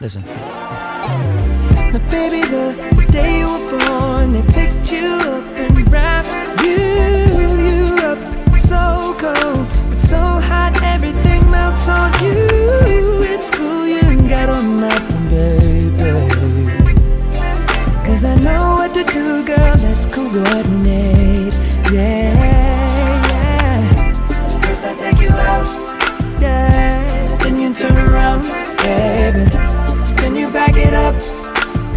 Listen. Now baby, the day you were born, they picked you up and wrapped you up. So cold, but so hot, everything melts on you. It's cool, you ain't got on nothing, baby. Cause I know what to do, girl, let's coordinate. Yeah. First I take you out, yeah. Then you turn around, baby. Then you back it up,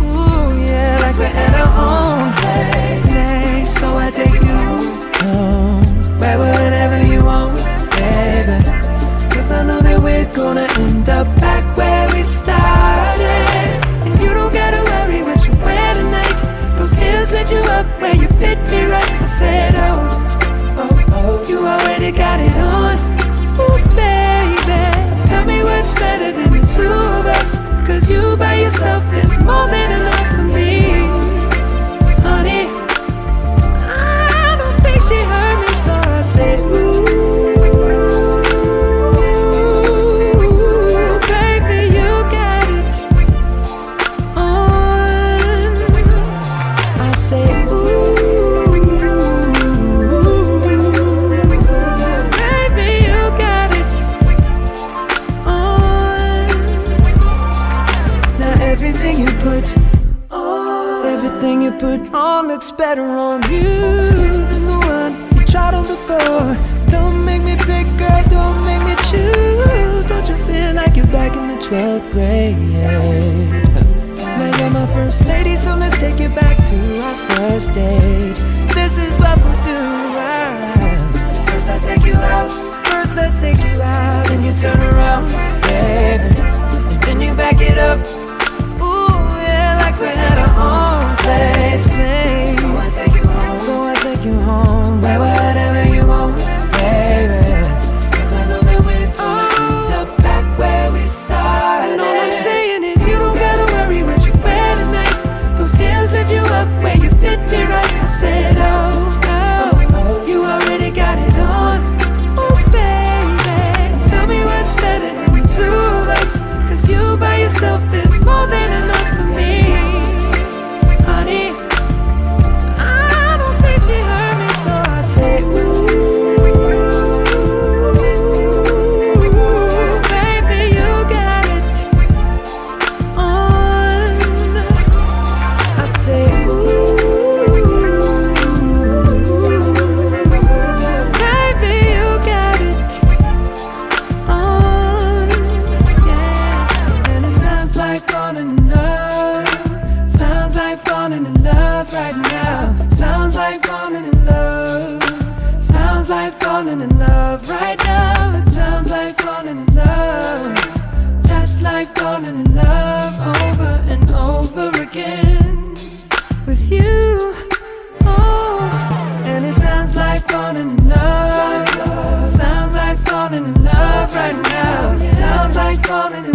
ooh yeah, like we're at our own place. So I take you home, where whatever you want, baby. Cause I know that we're gonna end up back where we started. And you don't gotta worry what you wear tonight. Those heels lift you up where you fit me right. I said oh, you already got it on. Ooh baby, tell me what's better than the two of us. Cause you by yourself is more than enough for me. Honey, I don't think she heard me, so I said ooh, baby, you got it on. I say ooh, baby, you got it on. Now everything you put on looks better on you than the one you tried on before. Don't make me pick, girl, don't make me choose. Don't you feel like you're back in the 12th grade? Now you're my first lady, so let's take it back to our first date. This is what we'll do. First I take you out, and you turn around, baby. And then you back it up, ooh yeah, like we're at our own place. So I take you home, where whatever you want, baby. Cause I know that we're gonna end up back where we started. And all I'm saying is you don't gotta worry what you wear tonight. Those heels lift you up where you fit me right. I said oh, you already got it on. Oh baby, tell me what's better than the two of us. Cause you by yourself is more than enough for me. Honey, I don't think she heard me, so I say ooh, baby, you got it on. I say ooh, baby, you got it on. Yeah, and it sounds like falling in love. Sounds like falling in love right now. Sounds like falling in love. Sounds like falling in love right now. It sounds like falling in love. Just like falling in love over and over again with you. Oh, and it sounds like falling in love. Sounds like falling in love right now. Sounds like falling in